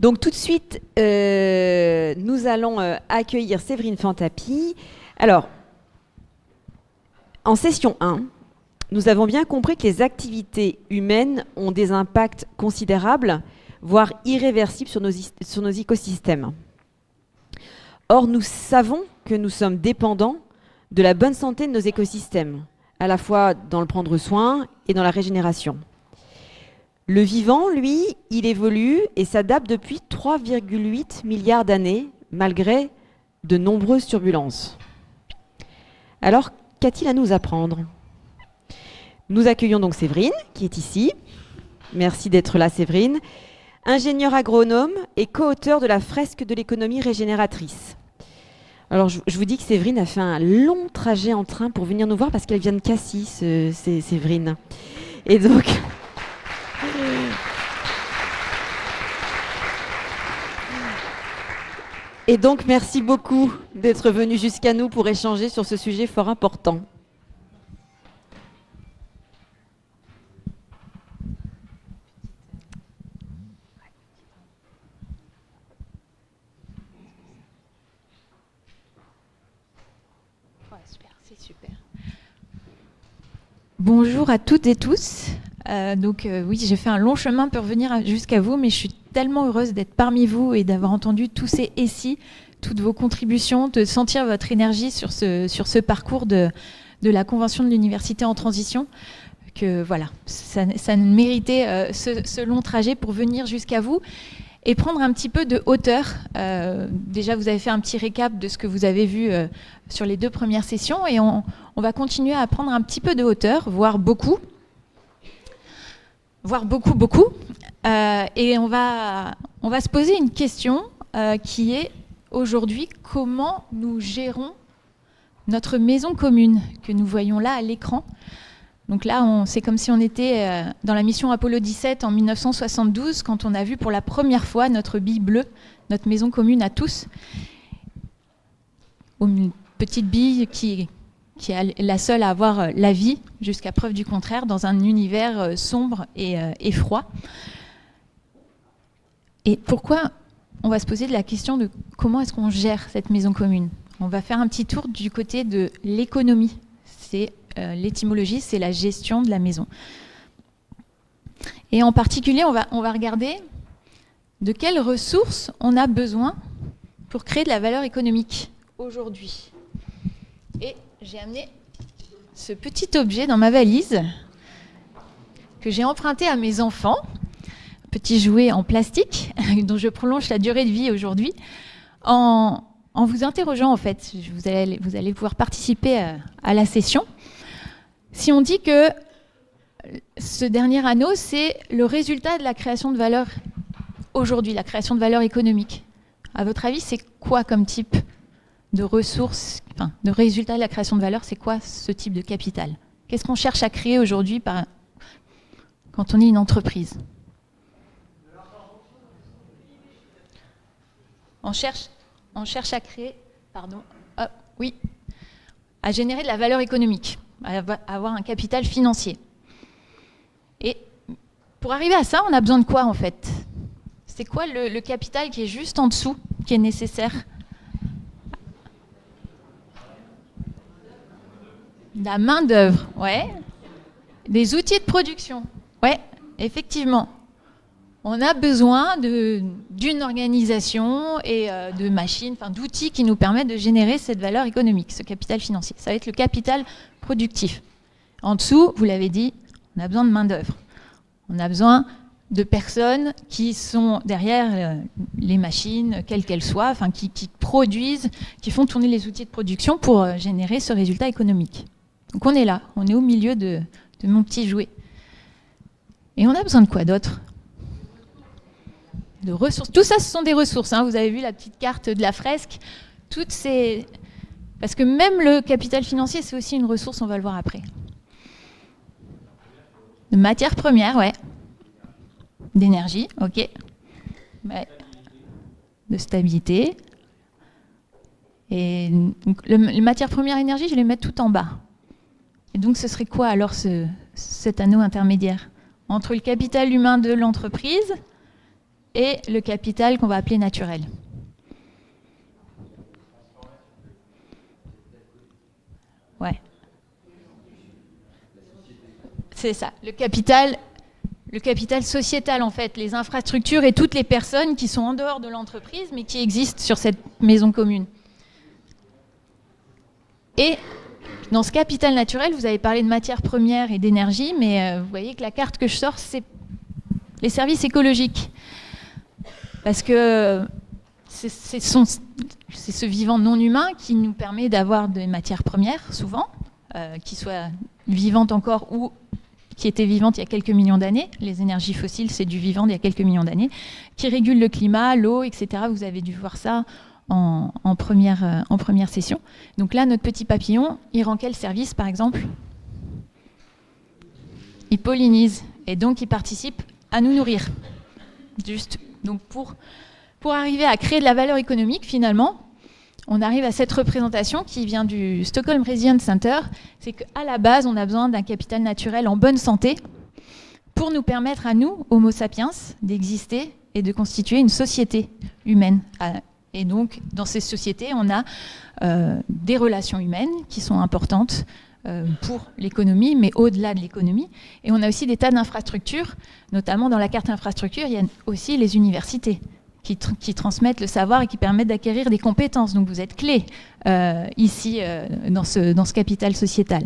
Donc tout de suite, nous allons accueillir Séverine Fantapy. Alors, en session 1, nous avons bien compris que les activités humaines ont des impacts considérables, voire irréversibles sur nos écosystèmes. Or, nous savons que nous sommes dépendants de la bonne santé de nos écosystèmes, à la fois dans le prendre soin et dans la régénération. Le vivant, lui, il évolue et s'adapte depuis 3,8 milliards d'années, malgré de nombreuses turbulences. Alors, qu'a-t-il à nous apprendre ? Nous accueillons donc Séverine, qui est ici. Merci d'être là, Séverine. Ingénieure agronome et co-auteure de la fresque de l'économie régénératrice. Alors, je vous dis que Séverine a fait un long trajet en train pour venir nous voir parce qu'elle vient de Cassis, Séverine. Et donc... Et donc, merci beaucoup d'être venu jusqu'à nous pour échanger sur ce sujet fort important. Ouais, super, c'est super. Bonjour à toutes et tous. Oui, j'ai fait un long chemin pour venir jusqu'à vous, mais je suis tellement heureuse d'être parmi vous et d'avoir entendu tous ces « et si », toutes vos contributions, de sentir votre énergie sur ce parcours de la Convention de l'Université en transition, que voilà, ça méritait ce long trajet pour venir jusqu'à vous et prendre un petit peu de hauteur. Déjà, vous avez fait un petit récap de ce que vous avez vu sur les 2 premières sessions et on va continuer à prendre un petit peu de hauteur, voire beaucoup. Et on va se poser une question qui est aujourd'hui comment nous gérons notre maison commune que nous voyons là à l'écran. Donc là, c'est comme si on était dans la mission Apollo 17 en 1972 quand on a vu pour la première fois notre bille bleue, notre maison commune à tous. Une petite bille qui est la seule à avoir la vie, jusqu'à preuve du contraire, dans un univers sombre et froid. Et pourquoi on va se poser la question de comment est-ce qu'on gère cette maison commune ? On va faire un petit tour du côté de l'économie. C'est l'étymologie, c'est la gestion de la maison. Et en particulier, on va regarder de quelles ressources on a besoin pour créer de la valeur économique aujourd'hui. Et j'ai amené ce petit objet dans ma valise que j'ai emprunté à mes enfants, petit jouet en plastique dont je prolonge la durée de vie aujourd'hui, en vous interrogeant en fait. Vous allez pouvoir participer à la session. Si on dit que ce dernier anneau, c'est le résultat de la création de valeur aujourd'hui, la création de valeur économique, à votre avis, c'est quoi comme type de ressources, de résultat de la création de valeur, c'est quoi ce type de capital ? Qu'est-ce qu'on cherche à créer aujourd'hui quand on est une entreprise ? On cherche à créer, à générer de la valeur économique, à avoir un capital financier. Et pour arriver à ça, on a besoin de quoi en fait ? C'est quoi le capital qui est juste en dessous, qui est nécessaire ? La main-d'œuvre, ouais. Des outils de production, ouais, effectivement. On a besoin d'une organisation et de machines, d'outils qui nous permettent de générer cette valeur économique, ce capital financier. Ça va être le capital productif. En dessous, vous l'avez dit, on a besoin de main-d'œuvre. On a besoin de personnes qui sont derrière les machines, quelles qu'elles soient, qui produisent, qui font tourner les outils de production pour générer ce résultat économique. Donc on est là, on est au milieu de mon petit jouet. Et on a besoin de quoi d'autre ? De ressources. Tout ça, ce sont des ressources. Vous avez vu la petite carte de la fresque. Parce que même le capital financier, c'est aussi une ressource, on va le voir après. De matières premières, ouais. D'énergie, ok. Ouais. De stabilité. Et donc, les matières premières énergie, je vais les mettre tout en bas. Et donc, ce serait quoi alors cet anneau intermédiaire entre le capital humain de l'entreprise et le capital qu'on va appeler naturel. Ouais. C'est ça, le capital sociétal en fait, les infrastructures et toutes les personnes qui sont en dehors de l'entreprise mais qui existent sur cette maison commune. Et dans ce capital naturel, vous avez parlé de matières premières et d'énergie, mais vous voyez que la carte que je sors, c'est les services écologiques. Parce que c'est ce vivant non humain qui nous permet d'avoir des matières premières, souvent, qui soient vivantes encore ou qui étaient vivantes il y a quelques millions d'années. Les énergies fossiles, c'est du vivant d'il y a quelques millions d'années, qui régulent le climat, l'eau, etc. Vous avez dû voir ça en première session. Donc là, notre petit papillon, il rend quel service, par exemple? Il pollinise, et donc il participe à nous nourrir. Juste. Donc pour arriver à créer de la valeur économique, finalement, on arrive à cette représentation qui vient du Stockholm Resilience Center. C'est qu'à la base, on a besoin d'un capital naturel en bonne santé pour nous permettre à nous, Homo sapiens, d'exister et de constituer une société humaine. Et donc, dans ces sociétés, on a des relations humaines qui sont importantes pour l'économie, mais au-delà de l'économie. Et on a aussi des tas d'infrastructures, notamment dans la carte infrastructure, il y a aussi les universités qui transmettent le savoir et qui permettent d'acquérir des compétences. Donc vous êtes clés ici dans ce capital sociétal.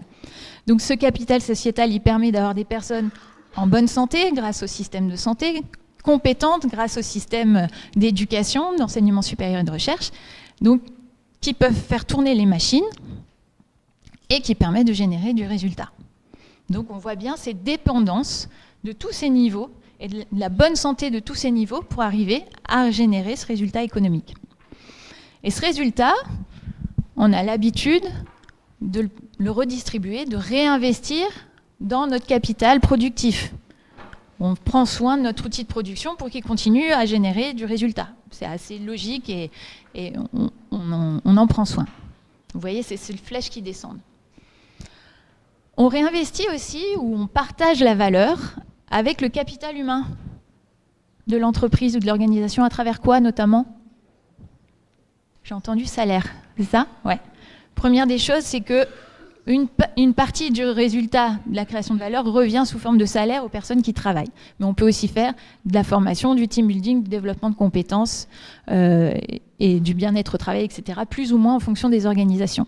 Donc ce capital sociétal, il permet d'avoir des personnes en bonne santé grâce au système de santé, compétentes grâce au système d'éducation, d'enseignement supérieur et de recherche, donc qui peuvent faire tourner les machines et qui permettent de générer du résultat. Donc on voit bien cette dépendance de tous ces niveaux et de la bonne santé de tous ces niveaux pour arriver à générer ce résultat économique. Et ce résultat, on a l'habitude de le redistribuer, de réinvestir dans notre capital productif. On prend soin de notre outil de production pour qu'il continue à générer du résultat. C'est assez logique et on en prend soin. Vous voyez, c'est les flèches qui descendent. On réinvestit aussi, ou on partage la valeur avec le capital humain de l'entreprise ou de l'organisation, à travers quoi notamment? J'ai entendu salaire, c'est ça? Ouais. Première des choses, c'est que une partie du résultat de la création de valeur revient sous forme de salaire aux personnes qui travaillent. Mais on peut aussi faire de la formation, du team building, du développement de compétences et du bien-être au travail, etc., plus ou moins en fonction des organisations.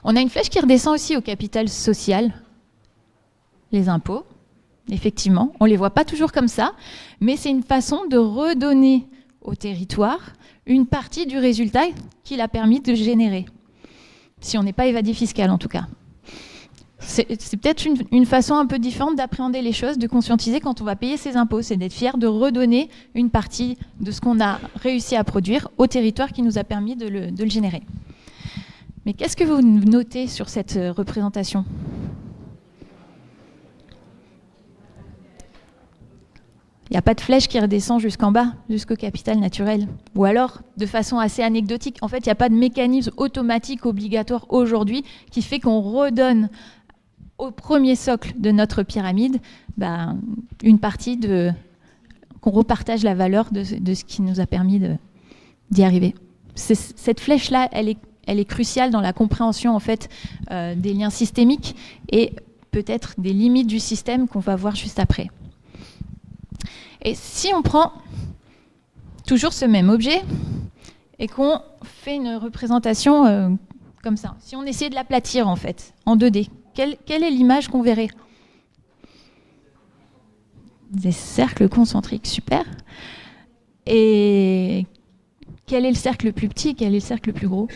On a une flèche qui redescend aussi au capital social, les impôts. Effectivement, on ne les voit pas toujours comme ça, mais c'est une façon de redonner au territoire une partie du résultat qu'il a permis de générer. Si on n'est pas évadé fiscal, en tout cas. C'est peut-être une façon un peu différente d'appréhender les choses, de conscientiser quand on va payer ses impôts. C'est d'être fier de redonner une partie de ce qu'on a réussi à produire au territoire qui nous a permis de le générer. Mais qu'est-ce que vous notez sur cette représentation ? Il n'y a pas de flèche qui redescend jusqu'en bas, jusqu'au capital naturel. Ou alors, de façon assez anecdotique, en fait, il n'y a pas de mécanisme automatique obligatoire aujourd'hui qui fait qu'on redonne au premier socle de notre pyramide une partie qu'on repartage la valeur de ce qui nous a permis d'y arriver. Cette flèche-là, elle est cruciale dans la compréhension en fait, des liens systémiques et peut-être des limites du système qu'on va voir juste après. Et si on prend toujours ce même objet et qu'on fait une représentation comme ça, si on essayait de l'aplatir en fait, en 2D, quelle est l'image qu'on verrait? Des cercles concentriques, super. Et quel est le cercle le plus petit, quel est le cercle le plus gros?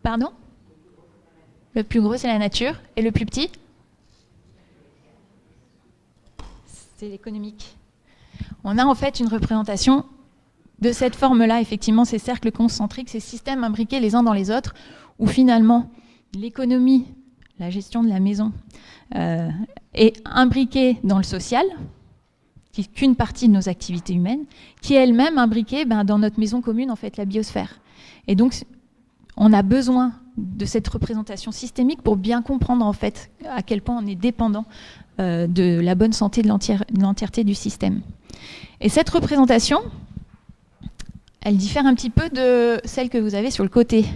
Pardon? Le plus gros, c'est la nature. Et le plus petit? C'est l'économique. On a en fait une représentation de cette forme-là, effectivement, ces cercles concentriques, ces systèmes imbriqués les uns dans les autres, où finalement l'économie, la gestion de la maison, est imbriquée dans le social, qui n'est qu'une partie de nos activités humaines, qui est elle-même imbriquée dans notre maison commune, en fait, la biosphère. Et donc, on a besoin de cette représentation systémique pour bien comprendre, en fait, à quel point on est dépendant de la bonne santé de l'entièreté du système. Et cette représentation, elle diffère un petit peu de celle que vous avez sur le côté.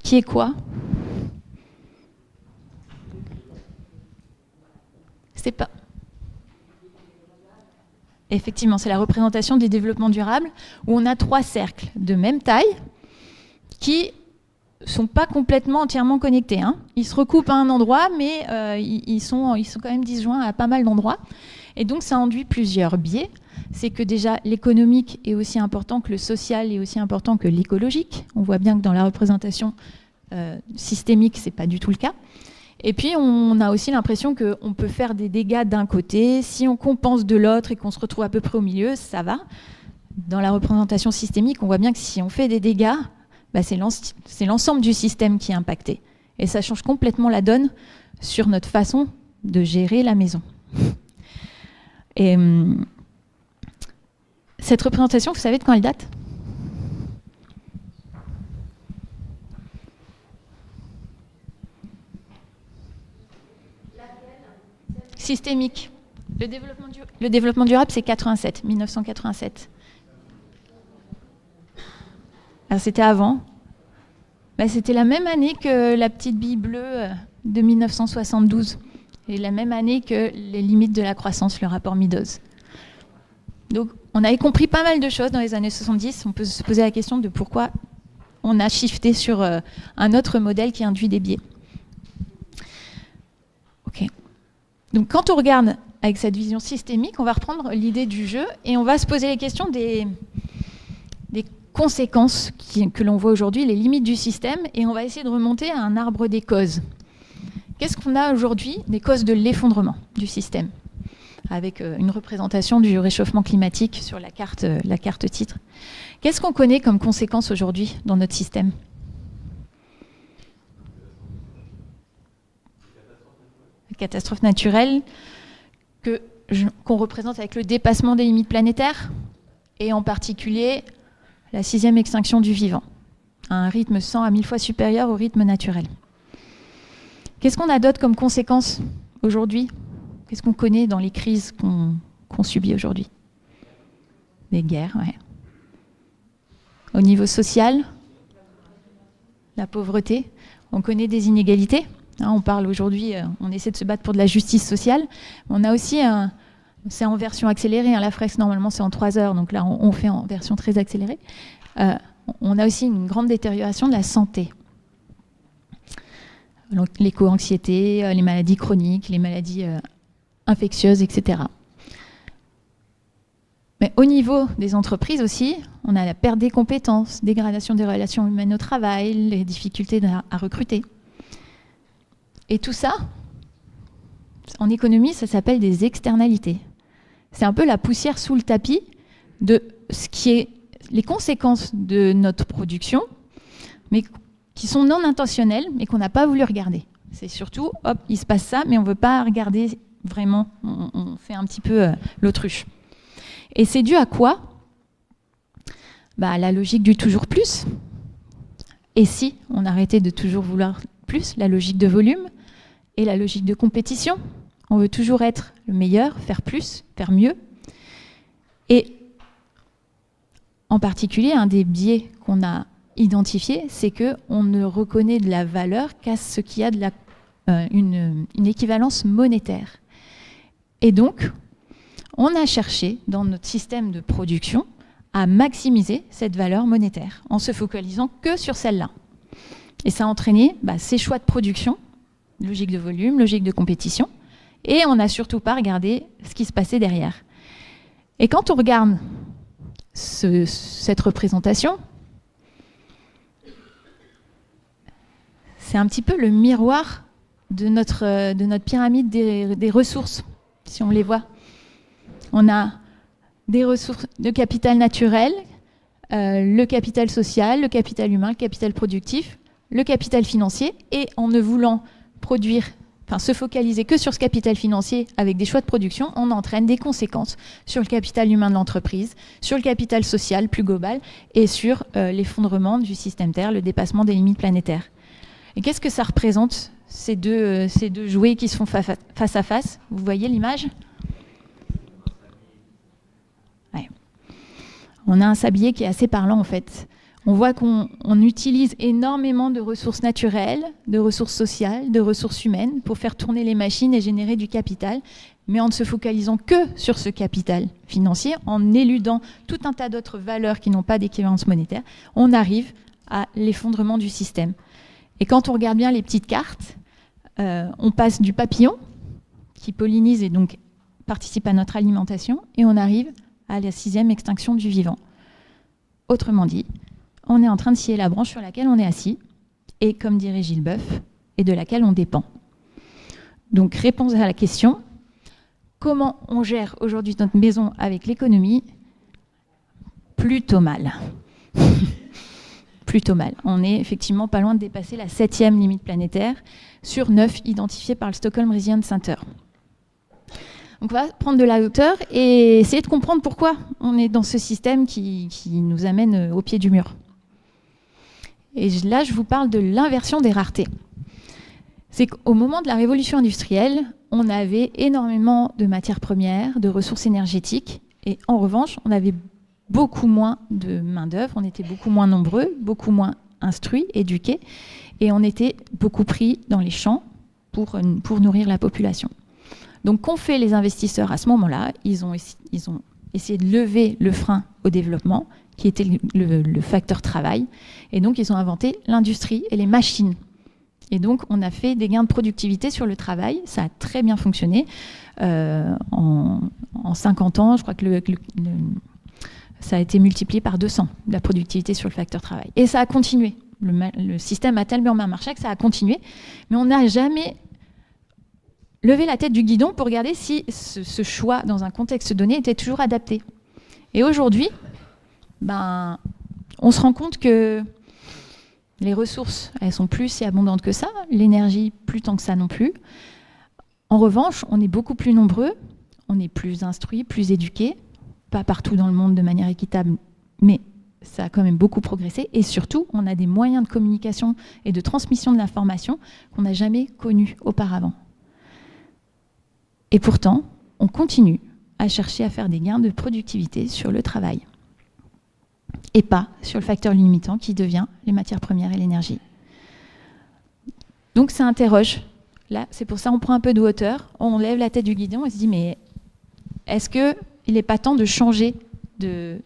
Qui est quoi? C'est pas... Effectivement, c'est la représentation des développements durables où on a 3 cercles de même taille qui ne sont pas complètement entièrement connectés. Hein. Ils se recoupent à un endroit, mais ils sont quand même disjoints à pas mal d'endroits. Et donc, ça induit plusieurs biais. C'est que déjà, l'économique est aussi important que le social, est aussi important que l'écologique. On voit bien que dans la représentation systémique, ce n'est pas du tout le cas. Et puis, on a aussi l'impression qu'on peut faire des dégâts d'un côté. Si on compense de l'autre et qu'on se retrouve à peu près au milieu, ça va. Dans la représentation systémique, on voit bien que si on fait des dégâts, bah, c'est l'ensemble du système qui est impacté. Et ça change complètement la donne sur notre façon de gérer la maison. Et cette représentation, vous savez de quand elle date ? Systémique. Le développement durable, c'est 1987. Alors, c'était avant. Bah, c'était la même année que la petite bille bleue de 1972. Et la même année que les limites de la croissance, le rapport Meadows. Donc, on avait compris pas mal de choses dans les années 70. On peut se poser la question de pourquoi on a shifté sur un autre modèle qui induit des biais. Ok. Donc, quand on regarde avec cette vision systémique, on va reprendre l'idée du jeu et on va se poser les questions des conséquences que l'on voit aujourd'hui, les limites du système, et on va essayer de remonter à un arbre des causes. Qu'est-ce qu'on a aujourd'hui des causes de l'effondrement du système, avec une représentation du réchauffement climatique sur la carte titre. Qu'est-ce qu'on connaît comme conséquences aujourd'hui dans notre système ? Catastrophes naturelles qu'on représente avec le dépassement des limites planétaires et en particulier la 6e extinction du vivant, à un rythme 100 à 1000 fois supérieur au rythme naturel. Qu'est-ce qu'on a d'autre comme conséquences aujourd'hui ? Qu'est-ce qu'on connaît dans les crises qu'on subit aujourd'hui ? Des guerres, ouais. Au niveau social, la pauvreté, on connaît des inégalités. On parle aujourd'hui, on essaie de se battre pour de la justice sociale. On a aussi, c'est en version accélérée, la fresque normalement c'est en 3 heures, donc là on fait en version très accélérée. On a aussi une grande détérioration de la santé. Donc, l'éco-anxiété, les maladies chroniques, les maladies infectieuses, etc. Mais au niveau des entreprises aussi, on a la perte des compétences, dégradation des relations humaines au travail, les difficultés à recruter. Et tout ça, en économie, ça s'appelle des externalités. C'est un peu la poussière sous le tapis de ce qui est les conséquences de notre production, mais qui sont non intentionnelles, mais qu'on n'a pas voulu regarder. C'est surtout, hop, il se passe ça, mais on ne veut pas regarder vraiment, on fait un petit peu l'autruche. Et c'est dû à quoi ? La logique du toujours plus. Et si on arrêtait de toujours vouloir plus, la logique de volume et la logique de compétition. On veut toujours être le meilleur, faire plus, faire mieux. Et en particulier, un des biais qu'on a identifié, c'est qu'on ne reconnaît de la valeur qu'à ce qui a de une équivalence monétaire. Et donc, on a cherché, dans notre système de production, à maximiser cette valeur monétaire, en se focalisant que sur celle-là. Et ça a entraîné ces choix de production, logique de volume, logique de compétition, et on n'a surtout pas regardé ce qui se passait derrière. Et quand on regarde cette représentation, c'est un petit peu le miroir de notre pyramide des ressources, si on les voit. On a des ressources de capital naturel, le capital social, le capital humain, le capital productif, le capital financier, et en ne voulant se focaliser que sur ce capital financier avec des choix de production, on entraîne des conséquences sur le capital humain de l'entreprise, sur le capital social plus global et sur l'effondrement du système Terre, le dépassement des limites planétaires. Et qu'est-ce que ça représente, ces deux jouets qui se font face à face. Vous voyez l'image ? Ouais. On a un sablier qui est assez parlant en fait. On voit qu'on utilise énormément de ressources naturelles, de ressources sociales, de ressources humaines pour faire tourner les machines et générer du capital, mais en ne se focalisant que sur ce capital financier, en éludant tout un tas d'autres valeurs qui n'ont pas d'équivalence monétaire, on arrive à l'effondrement du système. Et quand on regarde bien les petites cartes, on passe du papillon, qui pollinise et donc participe à notre alimentation, et on arrive à la 6e extinction du vivant. Autrement dit, on est en train de scier la branche sur laquelle on est assis, et comme dirait Gilles Boeuf, et de laquelle on dépend. Donc, réponse à la question, comment on gère aujourd'hui notre maison avec l'économie ? Plutôt mal. Plutôt mal. On est effectivement pas loin de dépasser la 7e limite planétaire sur 9 identifiées par le Stockholm Resilience Center. Donc on va prendre de la hauteur et essayer de comprendre pourquoi on est dans ce système qui nous amène au pied du mur. Et là, je vous parle de l'inversion des raretés. C'est qu'au moment de la révolution industrielle, on avait énormément de matières premières, de ressources énergétiques, et en revanche, on avait beaucoup moins de main-d'œuvre, on était beaucoup moins nombreux, beaucoup moins instruits, éduqués, et on était beaucoup pris dans les champs pour nourrir la population. Donc, qu'ont fait les investisseurs à ce moment-là ? Ils ont essayé de lever le frein au développement, qui était le facteur travail, et donc ils ont inventé l'industrie et les machines. Et donc, on a fait des gains de productivité sur le travail, ça a très bien fonctionné. En 50 ans, je crois que ça a été multiplié par 200, la productivité sur le facteur travail. Et ça a continué. Le système a tellement bien marché que ça a continué, mais on n'a jamais levé la tête du guidon pour regarder si ce choix, dans un contexte donné, était toujours adapté. Et aujourd'hui, on se rend compte que les ressources, elles sont plus si abondantes que ça, l'énergie, plus tant que ça non plus. En revanche, on est beaucoup plus nombreux, on est plus instruits, plus éduqués, pas partout dans le monde de manière équitable, mais ça a quand même beaucoup progressé. Et surtout, on a des moyens de communication et de transmission de l'information qu'on n'a jamais connus auparavant. Et pourtant, on continue à chercher à faire des gains de productivité sur le travail. Et pas sur le facteur limitant qui devient les matières premières et l'énergie. Donc ça interroge. Là, c'est pour ça qu'on prend un peu de hauteur, on lève la tête du guidon et se dit mais est-ce qu'il n'est pas temps de changer de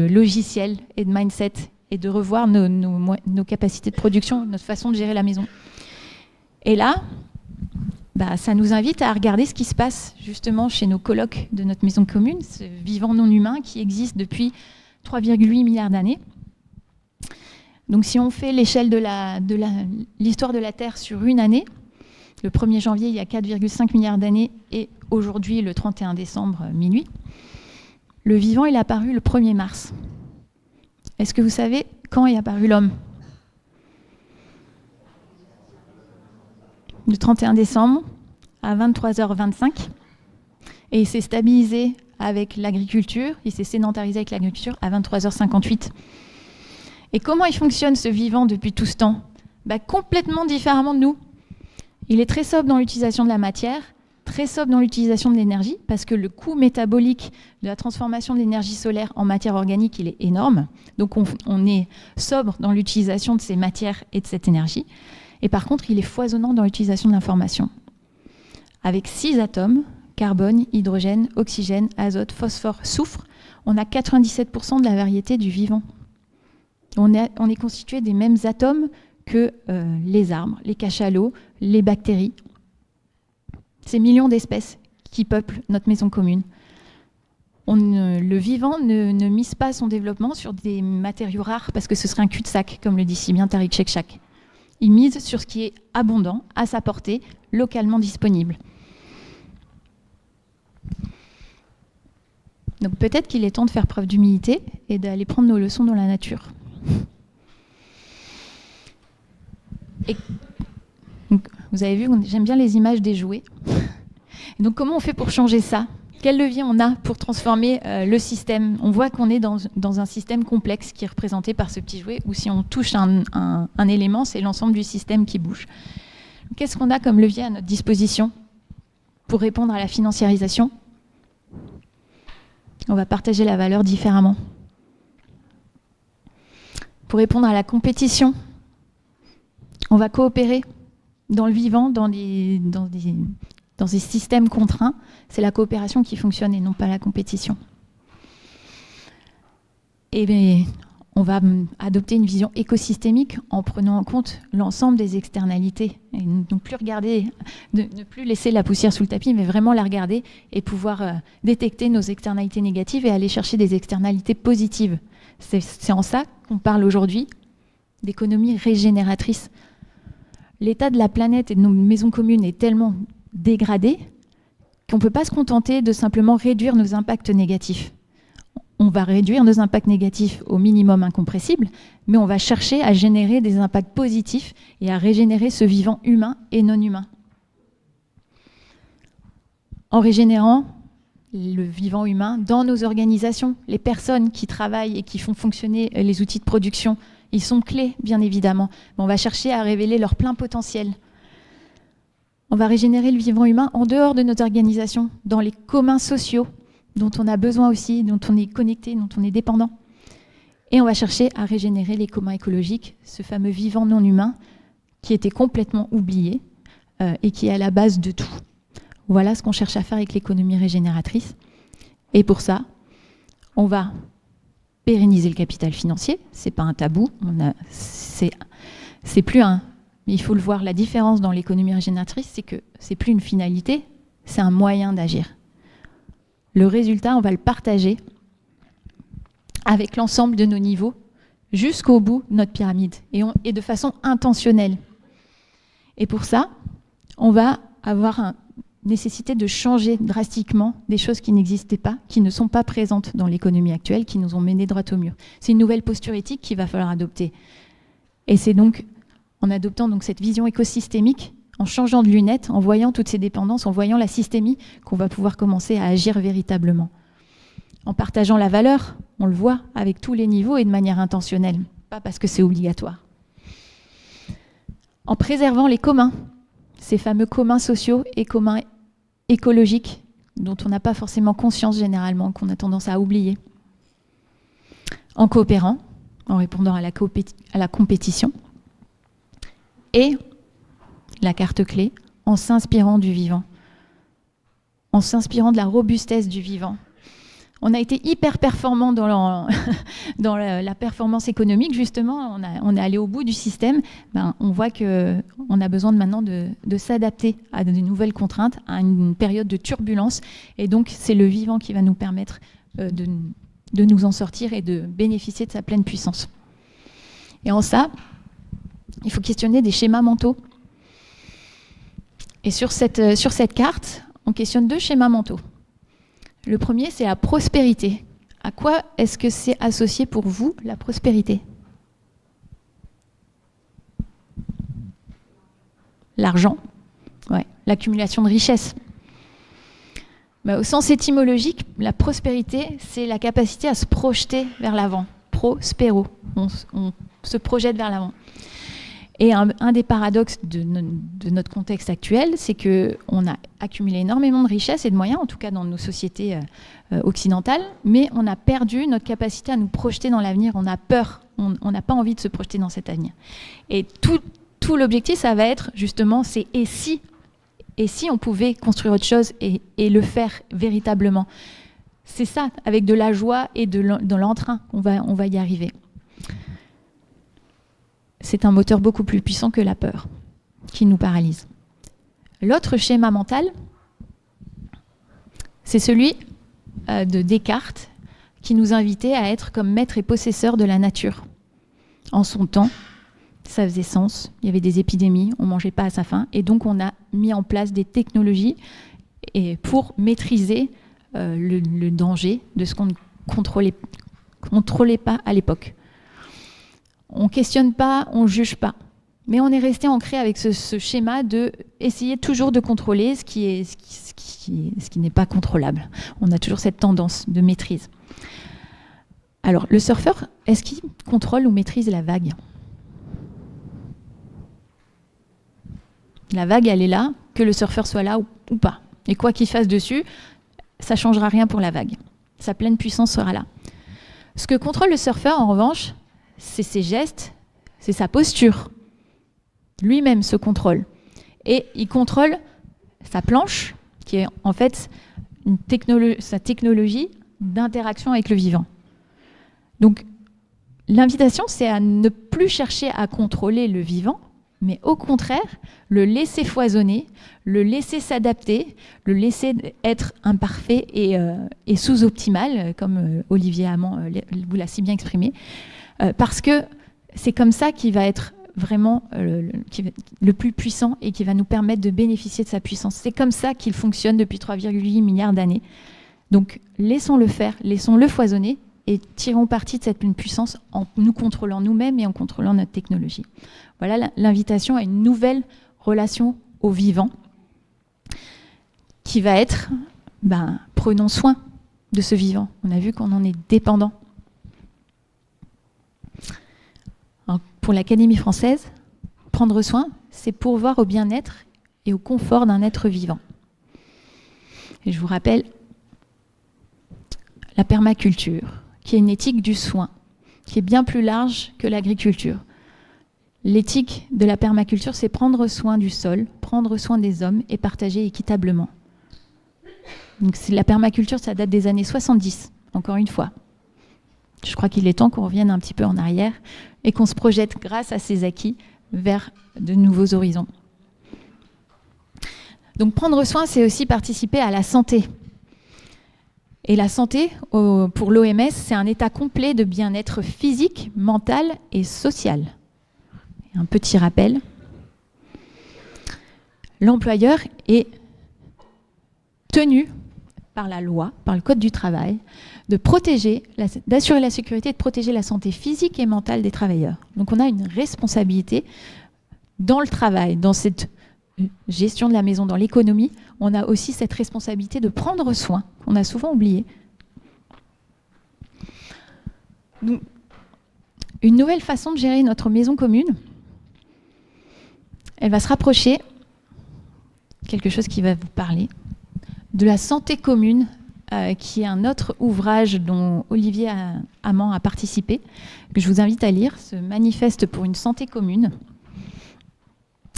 logiciel et de mindset et de revoir nos capacités de production, notre façon de gérer la maison ? Et là, ça nous invite à regarder ce qui se passe justement chez nos colocs de notre maison commune, ce vivant non humain qui existe depuis 3,8 milliards d'années. Donc si on fait l'échelle de l'histoire de la Terre sur une année, le 1er janvier, il y a 4,5 milliards d'années, et aujourd'hui, le 31 décembre, minuit, le vivant, il est apparu le 1er mars. Est-ce que vous savez quand est apparu l'homme ? Le 31 décembre, à 23h25, et il s'est stabilisé avec l'agriculture, il s'est sédentarisé avec l'agriculture à 23h58. Et comment il fonctionne ce vivant depuis tout ce temps ? Complètement différemment de nous. Il est très sobre dans l'utilisation de la matière, très sobre dans l'utilisation de l'énergie, parce que le coût métabolique de la transformation de l'énergie solaire en matière organique, il est énorme. Donc on est sobre dans l'utilisation de ces matières et de cette énergie. Et par contre, il est foisonnant dans l'utilisation de l'information. Avec 6 atomes, carbone, hydrogène, oxygène, azote, phosphore, soufre, on a 97% de la variété du vivant. On est constitué des mêmes atomes que les arbres, les cachalots, les bactéries. Ces millions d'espèces qui peuplent notre maison commune. Le vivant ne mise pas son développement sur des matériaux rares parce que ce serait un cul-de-sac, comme le dit si bien Tariq Shekshak. Il mise sur ce qui est abondant, à sa portée, localement disponible. Donc peut-être qu'il est temps de faire preuve d'humilité et d'aller prendre nos leçons dans la nature. Et donc, vous avez vu, j'aime bien les images des jouets. Et donc comment on fait pour changer ça ? Quel levier on a pour transformer le système ? On voit qu'on est dans un système complexe qui est représenté par ce petit jouet, où si on touche un élément, c'est l'ensemble du système qui bouge. qu'est-ce qu'on a comme levier à notre disposition pour répondre à la financiarisation? On va partager la valeur différemment. Pour répondre à la compétition, on va coopérer dans le vivant, dans des systèmes contraints. C'est la coopération qui fonctionne et non pas la compétition. Et bien, on va adopter une vision écosystémique en prenant en compte l'ensemble des externalités. Et ne plus regarder, ne plus laisser la poussière sous le tapis, mais vraiment la regarder et pouvoir détecter nos externalités négatives et aller chercher des externalités positives. C'est en ça qu'on parle aujourd'hui d'économie régénératrice. L'état de la planète et de nos maisons communes est tellement dégradé qu'on ne peut pas se contenter de simplement réduire nos impacts négatifs. On va réduire nos impacts négatifs au minimum incompressible, mais on va chercher à générer des impacts positifs et à régénérer ce vivant humain et non humain. En régénérant le vivant humain dans nos organisations, les personnes qui travaillent et qui font fonctionner les outils de production, ils sont clés, bien évidemment. Mais on va chercher à révéler leur plein potentiel. On va régénérer le vivant humain en dehors de notre organisation, dans les communs sociaux, dont on a besoin aussi, dont on est connecté, dont on est dépendant. Et on va chercher à régénérer les communs écologiques, ce fameux vivant non humain qui était complètement oublié et qui est à la base de tout. Voilà ce qu'on cherche à faire avec l'économie régénératrice. Et pour ça, on va pérenniser le capital financier. C'est pas un tabou. C'est plus un. Il faut le voir. La différence dans l'économie régénératrice, c'est que c'est plus une finalité, c'est un moyen d'agir. Le résultat, on va le partager avec l'ensemble de nos niveaux jusqu'au bout de notre pyramide et de façon intentionnelle. Et pour ça, on va avoir une nécessité de changer drastiquement des choses qui n'existaient pas, qui ne sont pas présentes dans l'économie actuelle, qui nous ont menés droit au mur. C'est une nouvelle posture éthique qu'il va falloir adopter. Et c'est donc en adoptant donc cette vision écosystémique, en changeant de lunettes, en voyant toutes ces dépendances, en voyant la systémie, qu'on va pouvoir commencer à agir véritablement. En partageant la valeur, on le voit, avec tous les niveaux et de manière intentionnelle, pas parce que c'est obligatoire. En préservant les communs, ces fameux communs sociaux et communs écologiques, dont on n'a pas forcément conscience généralement, qu'on a tendance à oublier. En coopérant, en répondant à la compétition. Et la carte clé, en s'inspirant du vivant, en s'inspirant de la robustesse du vivant. On a été hyper performant dans la performance économique, justement. On est allé au bout du système. On voit qu'on a besoin maintenant de s'adapter à de nouvelles contraintes, à une période de turbulence. Et donc, c'est le vivant qui va nous permettre de nous en sortir et de bénéficier de sa pleine puissance. Et en ça, il faut questionner des schémas mentaux. Et sur cette carte, on questionne 2 schémas mentaux. Le premier, c'est la prospérité. À quoi est-ce que c'est associé pour vous, la prospérité? L'argent, ouais, l'accumulation de richesses. Mais au sens étymologique, la prospérité, c'est la capacité à se projeter vers l'avant. Prospero, on se projette vers l'avant. Et un des paradoxes de notre contexte actuel, c'est qu'on a accumulé énormément de richesses et de moyens, en tout cas dans nos sociétés occidentales, mais on a perdu notre capacité à nous projeter dans l'avenir. On a peur, on n'a pas envie de se projeter dans cet avenir. Et tout l'objectif, ça va être justement, c'est et si on pouvait construire autre chose et le faire véritablement. C'est ça, avec de la joie et de l'entrain, on va y arriver. C'est un moteur beaucoup plus puissant que la peur, qui nous paralyse. L'autre schéma mental, c'est celui de Descartes, qui nous invitait à être comme maître et possesseur de la nature. En son temps, ça faisait sens, il y avait des épidémies, on ne mangeait pas à sa faim, et donc on a mis en place des technologies pour maîtriser le danger de ce qu'on ne contrôlait pas à l'époque. On ne questionne pas, on ne juge pas. Mais on est resté ancré avec ce schéma de essayer toujours de contrôler ce qui n'est pas contrôlable. On a toujours cette tendance de maîtrise. Alors, le surfeur, est-ce qu'il contrôle ou maîtrise la vague? La vague, elle est là, que le surfeur soit là ou pas. Et quoi qu'il fasse dessus, ça ne changera rien pour la vague. Sa pleine puissance sera là. Ce que contrôle le surfeur, en revanche, c'est ses gestes, c'est sa posture. Lui-même se contrôle. Et il contrôle sa planche, qui est en fait sa technologie d'interaction avec le vivant. Donc, l'invitation, c'est à ne plus chercher à contrôler le vivant, mais au contraire, le laisser foisonner, le laisser s'adapter, le laisser être imparfait et sous-optimal, comme Olivier Hamon vous l'a si bien exprimé, parce que c'est comme ça qu'il va être vraiment le plus puissant et qui va nous permettre de bénéficier de sa puissance. C'est comme ça qu'il fonctionne depuis 3,8 milliards d'années. Donc, laissons-le faire, laissons-le foisonner et tirons parti de cette pleine puissance en nous contrôlant nous-mêmes et en contrôlant notre technologie. Voilà l'invitation à une nouvelle relation au vivant qui va être, prenons soin de ce vivant. On a vu qu'on en est dépendant. Alors, pour l'Académie française, prendre soin, c'est pourvoir au bien-être et au confort d'un être vivant. Et je vous rappelle la permaculture, qui est une éthique du soin, qui est bien plus large que l'agriculture. L'éthique de la permaculture, c'est prendre soin du sol, prendre soin des hommes et partager équitablement. Donc la permaculture, ça date des années 70, encore une fois. Je crois qu'il est temps qu'on revienne un petit peu en arrière et qu'on se projette, grâce à ces acquis, vers de nouveaux horizons. Donc prendre soin, c'est aussi participer à la santé. Et la santé, pour l'OMS, c'est un état complet de bien-être physique, mental et social. Un petit rappel. L'employeur est tenu par la loi, par le Code du travail, d'assurer la sécurité et de protéger la santé physique et mentale des travailleurs. Donc on a une responsabilité dans le travail, dans cette gestion de la maison, dans l'économie. On a aussi cette responsabilité de prendre soin, qu'on a souvent oublié. Donc, une nouvelle façon de gérer notre maison commune, elle va se rapprocher, quelque chose qui va vous parler, de la santé commune, qui est un autre ouvrage dont Olivier Hamon a participé, que je vous invite à lire, ce manifeste pour une santé commune,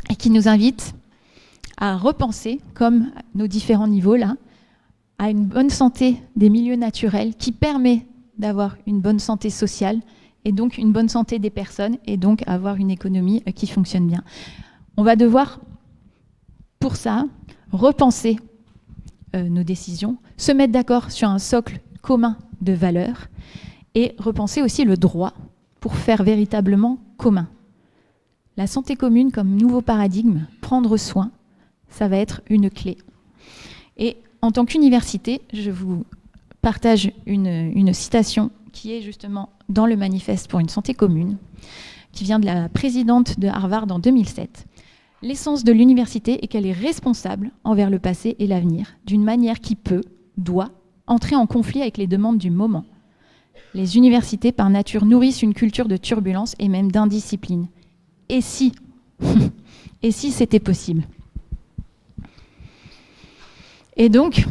et qui nous invite à repenser, comme nos différents niveaux là, à une bonne santé des milieux naturels qui permet d'avoir une bonne santé sociale et donc une bonne santé des personnes et donc avoir une économie qui fonctionne bien. On va devoir, pour ça, repenser nos décisions, se mettre d'accord sur un socle commun de valeurs et repenser aussi le droit pour faire véritablement commun. La santé commune comme nouveau paradigme, prendre soin, ça va être une clé. Et en tant qu'université, je vous partage une citation qui est justement dans le manifeste pour une santé commune, qui vient de la présidente de Harvard en 2007. L'essence de l'université est qu'elle est responsable envers le passé et l'avenir, d'une manière qui doit, entrer en conflit avec les demandes du moment. Les universités, par nature, nourrissent une culture de turbulence et même d'indiscipline. Et si Et si c'était possible? Et donc,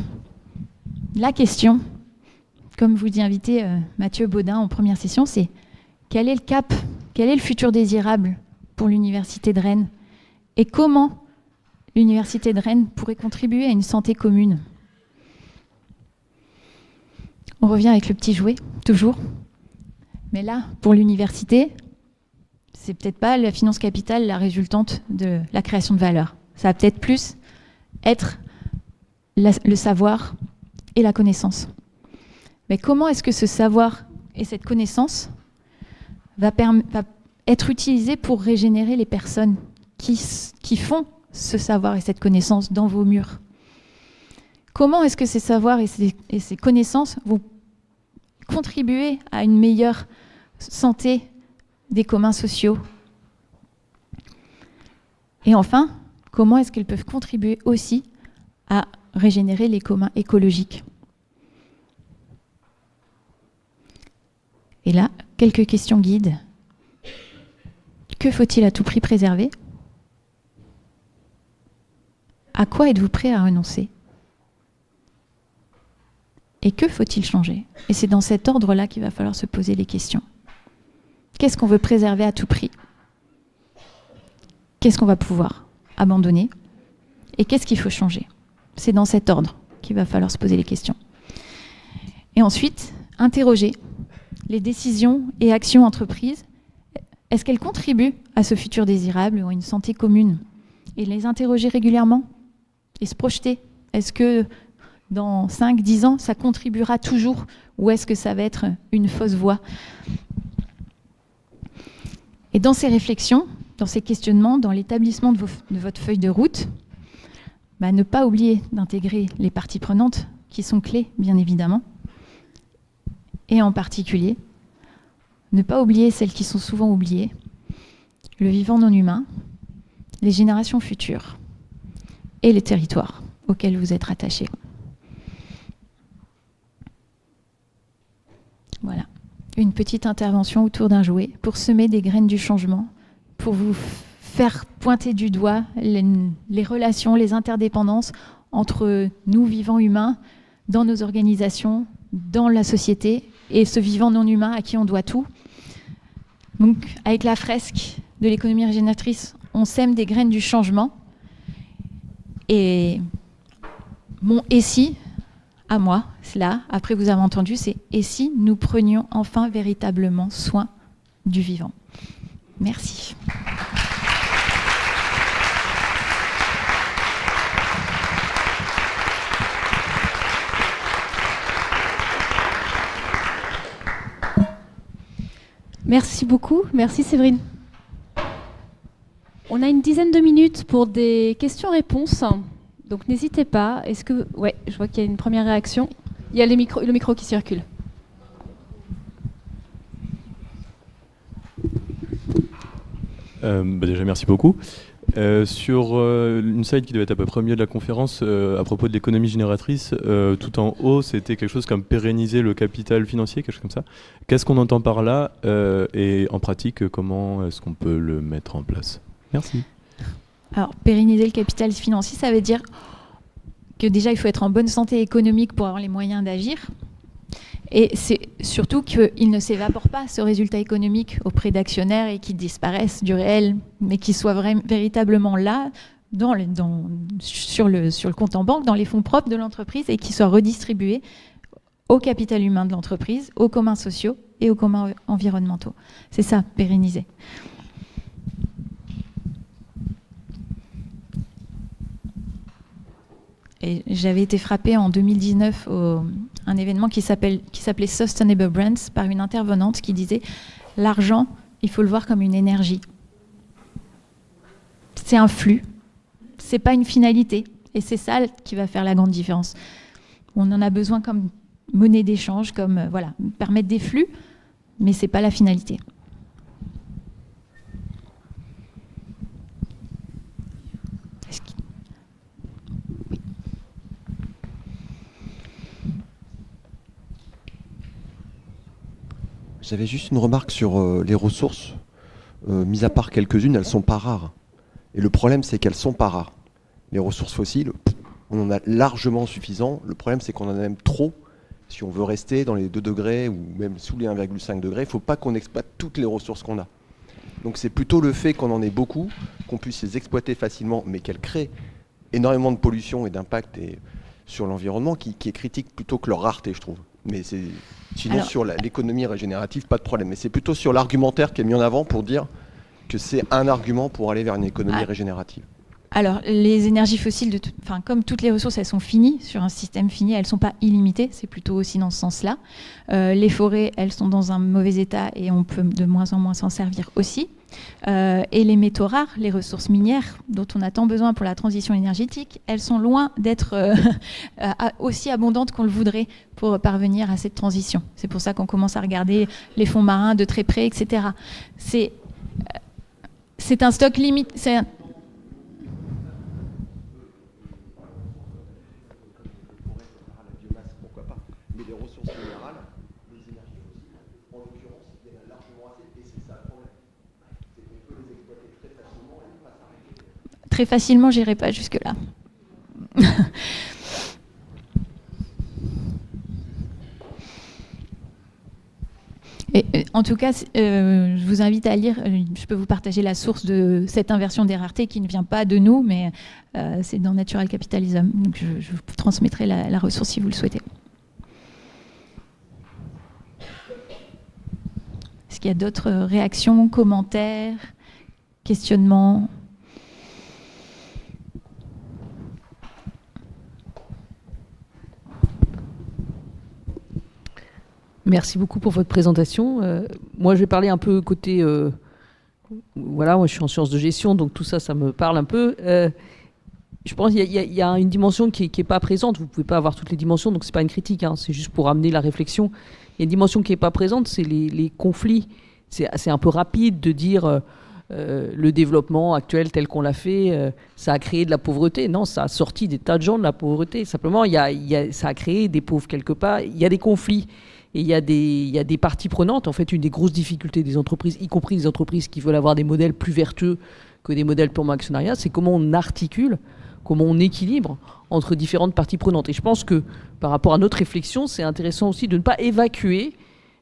la question, comme vous dit invité Mathieu Baudin en première session, c'est quel est le cap, quel est le futur désirable pour l'Université de Rennes? Et comment l'Université de Rennes pourrait contribuer à une santé commune? On revient avec le petit jouet, toujours. Mais là, pour l'université, c'est peut-être pas la finance capitale la résultante de la création de valeur. Ça va peut-être plus être le savoir et la connaissance. Mais comment est-ce que ce savoir et cette connaissance va être utilisé pour régénérer les personnes qui font ce savoir et cette connaissance dans vos murs? Comment est-ce que ces savoirs et ces connaissances vont contribuer à une meilleure santé des communs sociaux? Et enfin, comment est-ce qu'elles peuvent contribuer aussi à régénérer les communs écologiques? Et là, quelques questions guides. Que faut-il à tout prix préserver? à quoi êtes-vous prêt à renoncer? Et que faut-il changer? Et c'est dans cet ordre-là qu'il va falloir se poser les questions. Qu'est-ce qu'on veut préserver à tout prix? Qu'est-ce qu'on va pouvoir abandonner? Et qu'est-ce qu'il faut changer? C'est dans cet ordre qu'il va falloir se poser les questions. Et ensuite, interroger les décisions et actions entreprises. Est-ce qu'elles contribuent à ce futur désirable ou à une santé commune? Et les interroger régulièrement et se projeter. Est-ce que dans 5-10 ans, ça contribuera toujours ou est-ce que ça va être une fausse voie? Et dans ces réflexions, dans ces questionnements, dans l'établissement de votre feuille de route, ne pas oublier d'intégrer les parties prenantes qui sont clés, bien évidemment. Et en particulier, ne pas oublier celles qui sont souvent oubliées, le vivant non humain, les générations futures et les territoires auxquels vous êtes rattachés. Voilà, une petite intervention autour d'un jouet pour semer des graines du changement, pour vous faire pointer du doigt les relations, les interdépendances entre nous, vivants humains, dans nos organisations, dans la société, et ce vivant non humain à qui on doit tout. Donc, avec la fresque de l'économie régénératrice, on sème des graines du changement. Et mon « et si » à moi, là, après vous avez entendu, c'est « et si nous prenions enfin véritablement soin du vivant ». Merci. Merci beaucoup. Merci Séverine. On a une dizaine de minutes pour des questions-réponses. Donc n'hésitez pas. Est-ce que... Ouais, je vois qu'il y a une première réaction. Il y a le micro qui circule. Déjà, merci beaucoup. Sur une slide qui devait être à peu près au milieu de la conférence, à propos de l'économie génératrice, tout en haut, c'était quelque chose comme pérenniser le capital financier, quelque chose comme ça. Qu'est-ce qu'on entend par là et en pratique, comment est-ce qu'on peut le mettre en place? Merci. Alors, pérenniser le capital financier, ça veut dire que déjà, il faut être en bonne santé économique pour avoir les moyens d'agir. Et c'est surtout qu'il ne s'évapore pas, ce résultat économique, auprès d'actionnaires et qu'il disparaisse du réel, mais qu'il soit véritablement là, sur le compte en banque, dans les fonds propres de l'entreprise, et qu'il soit redistribué au capital humain de l'entreprise, aux communs sociaux et aux communs environnementaux. C'est ça, pérenniser. Et j'avais été frappée en 2019 un événement qui s'appelait Sustainable Brands par une intervenante qui disait « L'argent, il faut le voir comme une énergie. C'est un flux, c'est pas une finalité. Et c'est ça qui va faire la grande différence. On en a besoin comme monnaie d'échange, comme permettre des flux, mais c'est pas la finalité. » J'avais juste une remarque sur les ressources. Mis à part quelques-unes, elles ne sont pas rares. Et le problème, c'est qu'elles ne sont pas rares. Les ressources fossiles, on en a largement suffisant. Le problème, c'est qu'on en a même trop. Si on veut rester dans les 2 degrés ou même sous les 1,5 degrés, il ne faut pas qu'on exploite toutes les ressources qu'on a. Donc c'est plutôt le fait qu'on en ait beaucoup, qu'on puisse les exploiter facilement, mais qu'elles créent énormément de pollution et d'impact sur l'environnement qui est critique plutôt que leur rareté, je trouve. Mais sinon, sur l'économie régénérative, pas de problème. Mais c'est plutôt sur l'argumentaire qui est mis en avant pour dire que c'est un argument pour aller vers une économie régénérative. Alors, les énergies fossiles, comme toutes les ressources, elles sont finies, sur un système fini, elles ne sont pas illimitées, c'est plutôt aussi dans ce sens-là. Les forêts, elles sont dans un mauvais état et on peut de moins en moins s'en servir aussi. Et les métaux rares, les ressources minières dont on a tant besoin pour la transition énergétique, elles sont loin d'être aussi abondantes qu'on le voudrait pour parvenir à cette transition. C'est pour ça qu'on commence à regarder les fonds marins de très près, etc. C'est un stock limité. Très facilement, j'irai pas jusque-là. En tout cas, je vous invite à lire, je peux vous partager la source de cette inversion des raretés qui ne vient pas de nous, mais c'est dans Natural Capitalism. Donc je vous transmettrai la ressource si vous le souhaitez. Est-ce qu'il y a d'autres réactions, commentaires, questionnements ? Merci beaucoup pour votre présentation. Moi, je vais parler un peu côté... voilà, moi, je suis en sciences de gestion, donc tout ça, ça me parle un peu. Je pense qu'il y a une dimension qui n'est pas présente. Vous ne pouvez pas avoir toutes les dimensions, donc ce n'est pas une critique. Hein, c'est juste pour amener la réflexion. Il y a une dimension qui n'est pas présente, c'est les conflits. C'est un peu rapide de dire le développement actuel tel qu'on l'a fait, ça a créé de la pauvreté. Non, ça a sorti des tas de gens de la pauvreté. Simplement, ça a créé des pauvres quelque part. Il y a des conflits. Et il y a des parties prenantes. En fait, une des grosses difficultés des entreprises, y compris des entreprises qui veulent avoir des modèles plus vertueux que des modèles purement actionnariat, c'est comment on articule, comment on équilibre entre différentes parties prenantes. Et je pense que par rapport à notre réflexion, c'est intéressant aussi de ne pas évacuer,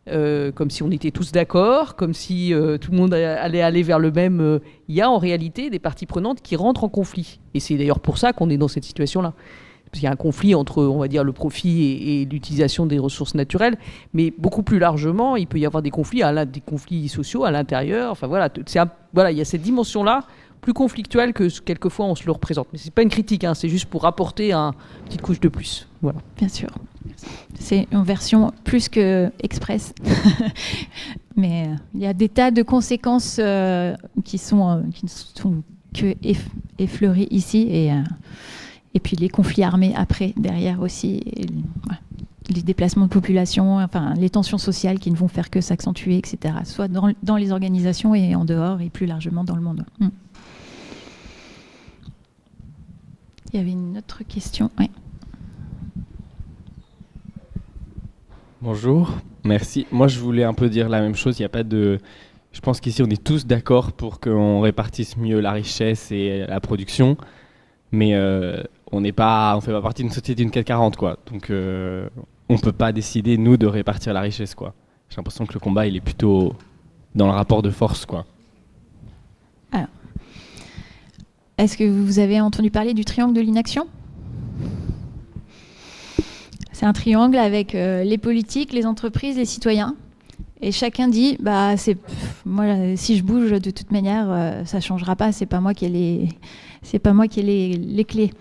comme si on était tous d'accord, comme si tout le monde allait aller vers le même. Il y a en réalité des parties prenantes qui rentrent en conflit. Et c'est d'ailleurs pour ça qu'on est dans cette situation-là. Parce qu'il y a un conflit entre, on va dire, le profit et l'utilisation des ressources naturelles, mais beaucoup plus largement, il peut y avoir des conflits sociaux à l'intérieur. Enfin voilà, il y a cette dimension-là plus conflictuelle que quelquefois on se le représente. Mais c'est pas une critique, hein, c'est juste pour apporter une petite couche de plus. Voilà. Bien sûr. C'est une version plus que express, mais il y a des tas de conséquences qui ne sont que effleurées ici et puis les conflits armés après, derrière aussi, les déplacements de population, enfin les tensions sociales qui ne vont faire que s'accentuer, etc. Soit dans les organisations et en dehors, et plus largement dans le monde. Il y avait une autre question. Oui. Bonjour, merci. Moi, je voulais un peu dire la même chose. Il y a pas de... Je pense qu'ici, on est tous d'accord pour qu'on répartisse mieux la richesse et la production, mais on fait pas partie d'une société d'une CAC 40, quoi. Donc, on peut pas décider, nous, de répartir la richesse, quoi. J'ai l'impression que le combat, il est plutôt dans le rapport de force, quoi. Alors, est-ce que vous avez entendu parler du triangle de l'inaction ? C'est un triangle avec les politiques, les entreprises, les citoyens. Et chacun dit, moi, si je bouge, de toute manière, ça ne changera pas. C'est pas moi qui ai les clés.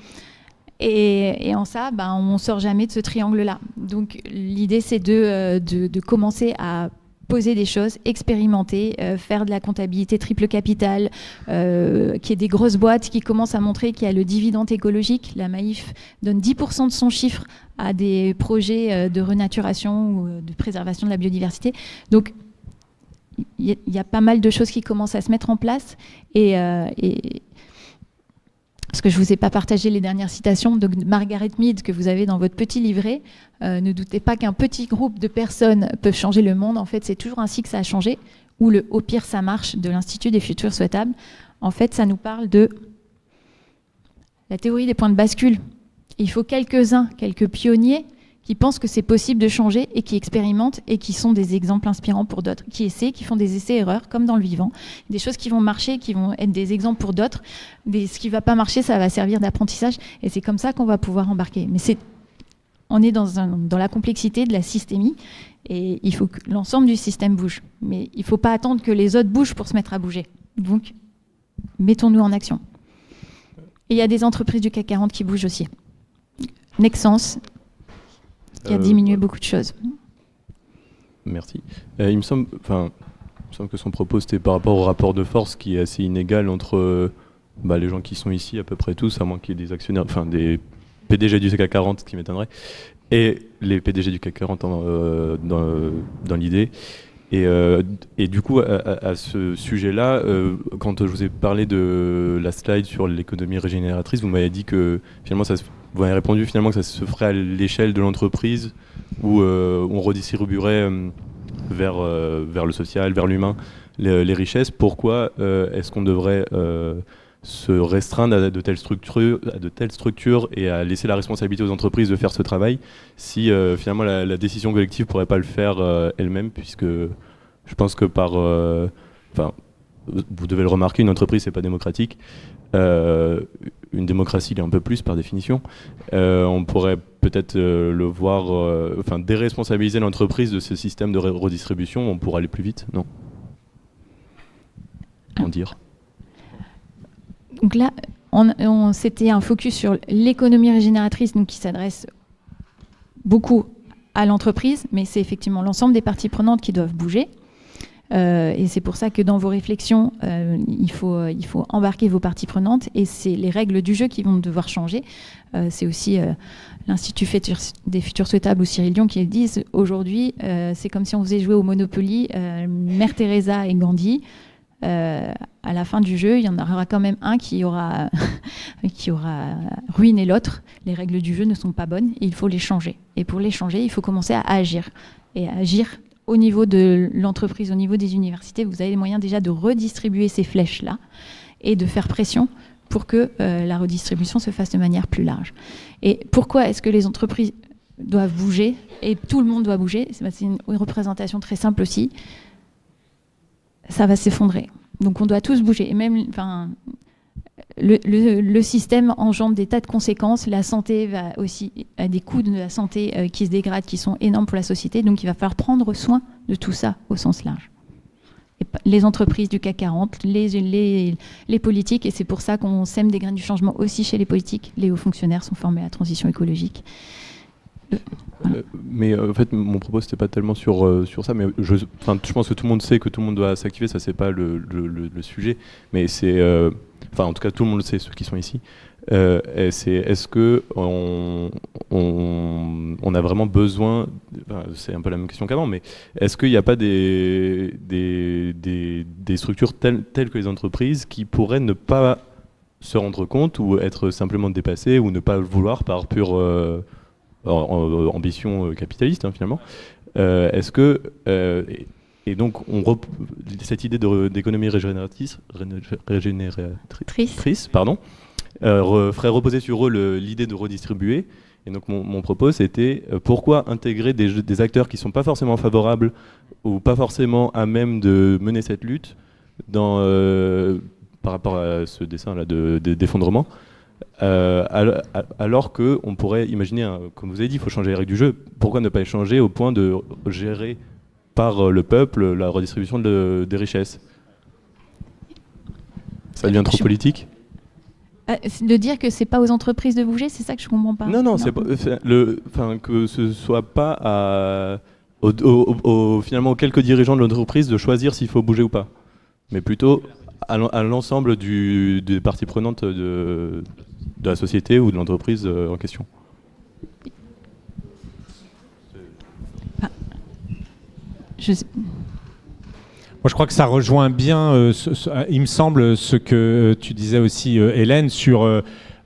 Et en ça, on ne sort jamais de ce triangle-là. Donc l'idée, c'est de commencer à poser des choses, expérimenter, faire de la comptabilité triple capital, qu'il y ait des grosses boîtes qui commencent à montrer qu'il y a le dividende écologique. La Maïf donne 10% de son chiffre à des projets de renaturation ou de préservation de la biodiversité. Donc, il y a pas mal de choses qui commencent à se mettre en place. Et parce que je ne vous ai pas partagé les dernières citations de Margaret Mead que vous avez dans votre petit livret. Ne doutez pas qu'un petit groupe de personnes peuvent changer le monde. En fait, c'est toujours ainsi que ça a changé. Ou le « Au pire, ça marche » de l'Institut des futurs souhaitables. En fait, ça nous parle de la théorie des points de bascule. Il faut quelques pionniers qui pensent que c'est possible de changer et qui expérimentent et qui sont des exemples inspirants pour d'autres, qui essaient, qui font des essais-erreurs, comme dans le vivant. Des choses qui vont marcher, qui vont être des exemples pour d'autres. Ce qui ne va pas marcher, ça va servir d'apprentissage. Et c'est comme ça qu'on va pouvoir embarquer. Mais on est dans la complexité de la systémie et il faut que l'ensemble du système bouge. Mais il ne faut pas attendre que les autres bougent pour se mettre à bouger. Donc, mettons-nous en action. Et il y a des entreprises du CAC 40 qui bougent aussi. Nexens, qui a diminué beaucoup de choses. Merci. Il me semble que son propos, c'était par rapport au rapport de force qui est assez inégal entre les gens qui sont ici, à peu près tous, à moins qu'il y ait des actionnaires, des PDG du CAC 40, ce qui m'étonnerait, et les PDG du CAC 40 dans l'idée. Et du coup, à ce sujet-là, quand je vous ai parlé de la slide sur l'économie régénératrice, vous m'avez dit que finalement, vous avez répondu finalement que ça se ferait à l'échelle de l'entreprise où on redistribuerait vers le social, vers l'humain, les richesses. Pourquoi est-ce qu'on devrait se restreindre à de telles structures et à laisser la responsabilité aux entreprises de faire ce travail si finalement la décision collective ne pourrait pas le faire elle-même, puisque Je pense que vous devez le remarquer, une entreprise, c'est pas démocratique. Une démocratie, il est un peu plus par définition. On pourrait peut-être le voir, déresponsabiliser l'entreprise de ce système de redistribution. On pourrait aller plus vite, non? En dire. Donc là, c'était un focus sur l'économie régénératrice, donc qui s'adresse beaucoup à l'entreprise, mais c'est effectivement l'ensemble des parties prenantes qui doivent bouger. Et c'est pour ça que dans vos réflexions, il faut embarquer vos parties prenantes, et c'est les règles du jeu qui vont devoir changer. C'est aussi l'Institut des futurs souhaitables ou Cyril Dion qui le disent. Aujourd'hui, c'est comme si on faisait jouer au Monopoly Mère Teresa et Gandhi. À la fin du jeu, il y en aura quand même un qui aura ruiné l'autre. Les règles du jeu ne sont pas bonnes et il faut les changer. Et pour les changer, il faut commencer à agir. Et à agir au niveau de l'entreprise, au niveau des universités, vous avez les moyens déjà de redistribuer ces flèches-là et de faire pression pour que la redistribution se fasse de manière plus large. Et pourquoi est-ce que les entreprises doivent bouger et tout le monde doit bouger? C'est une représentation très simple aussi. Ça va s'effondrer. Donc on doit tous bouger. Et même, le système engendre des tas de conséquences. La santé va aussi à des coûts de la santé qui se dégradent, qui sont énormes pour la société. Donc il va falloir prendre soin de tout ça au sens large. Et les entreprises du CAC 40, les politiques, et c'est pour ça qu'on sème des graines du changement aussi chez les politiques. Les hauts fonctionnaires sont formés à la transition écologique. Voilà. Mais en fait, mon propos c'était pas tellement sur ça, mais je pense que tout le monde sait que tout le monde doit s'activer, ça c'est pas le sujet, mais c'est, en tout cas tout le monde le sait, ceux qui sont ici. Est-ce que on a vraiment besoin, c'est un peu la même question qu'avant, mais est-ce qu'il n'y a pas des structures telles que les entreprises qui pourraient ne pas se rendre compte ou être simplement dépassées ou ne pas le vouloir par pure ambition capitaliste finalement. Est-ce que et donc cette idée d'économie régénératrice, ferait reposer sur eux l'idée de redistribuer. Et donc mon propos c'était pourquoi intégrer des acteurs qui ne sont pas forcément favorables ou pas forcément à même de mener cette lutte par rapport à ce dessin-là d'effondrement. Alors qu'on pourrait imaginer, comme vous avez dit, il faut changer les règles du jeu. Pourquoi ne pas les changer au point de gérer par le peuple la redistribution des richesses? Ça devient trop politique? De dire que c'est pas aux entreprises de bouger, c'est ça que je comprends pas. Non, c'est pas, que ce soit pas finalement aux quelques dirigeants de l'entreprise de choisir s'il faut bouger ou pas, mais plutôt à l'ensemble des parties prenantes de la société ou de l'entreprise en question. Moi, je crois que ça rejoint bien, il me semble, ce que tu disais aussi, Hélène, sur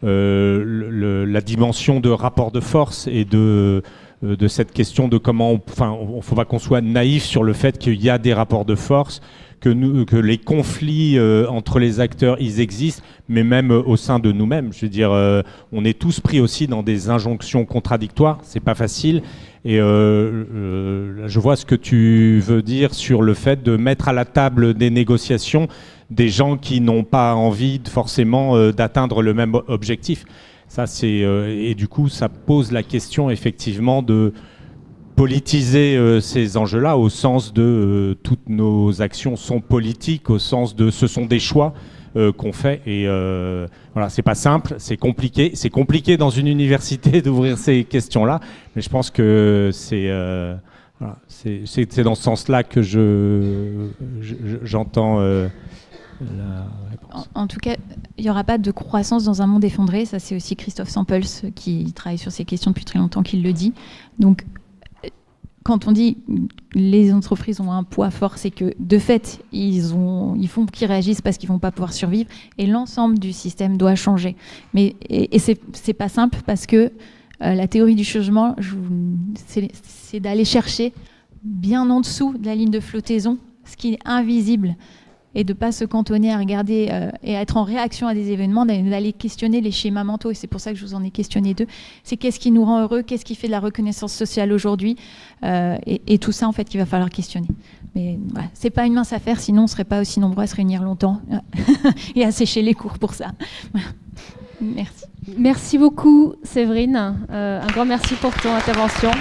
la dimension de rapport de force et de cette question de comment il ne faut pas qu'on soit naïf sur le fait qu'il y a des rapports de force, que les conflits entre les acteurs, ils existent, mais même au sein de nous-mêmes. Je veux dire, on est tous pris aussi dans des injonctions contradictoires, c'est pas facile. Et je vois ce que tu veux dire sur le fait de mettre à la table des négociations des gens qui n'ont pas envie forcément d'atteindre le même objectif. Ça, et du coup, ça pose la question effectivement de politiser ces enjeux-là au sens de toutes nos actions sont politiques, au sens de ce sont des choix qu'on fait. Et voilà, c'est pas simple, c'est compliqué. C'est compliqué dans une université d'ouvrir ces questions-là, mais je pense que c'est dans ce sens-là que j'entends la réponse. En tout cas, il n'y aura pas de croissance dans un monde effondré. Ça, c'est aussi Christophe Samples qui travaille sur ces questions depuis très longtemps qui le dit. Donc, quand on dit les entreprises ont un poids fort, c'est que de fait, ils font qu'ils réagissent parce qu'ils ne vont pas pouvoir survivre et l'ensemble du système doit changer. Mais c'est pas simple parce que la théorie du changement, c'est d'aller chercher bien en dessous de la ligne de flottaison ce qui est invisible et de ne pas se cantonner à regarder et à être en réaction à des événements, d'aller questionner les schémas mentaux. Et c'est pour ça que je vous en ai questionné 2. C'est qu'est-ce qui nous rend heureux, qu'est-ce qui fait de la reconnaissance sociale aujourd'hui, et tout ça, en fait, qu'il va falloir questionner. Mais voilà, c'est pas une mince affaire, sinon on ne serait pas aussi nombreux à se réunir longtemps et à sécher les cours pour ça. Merci. Merci beaucoup, Séverine. Un grand merci pour ton intervention.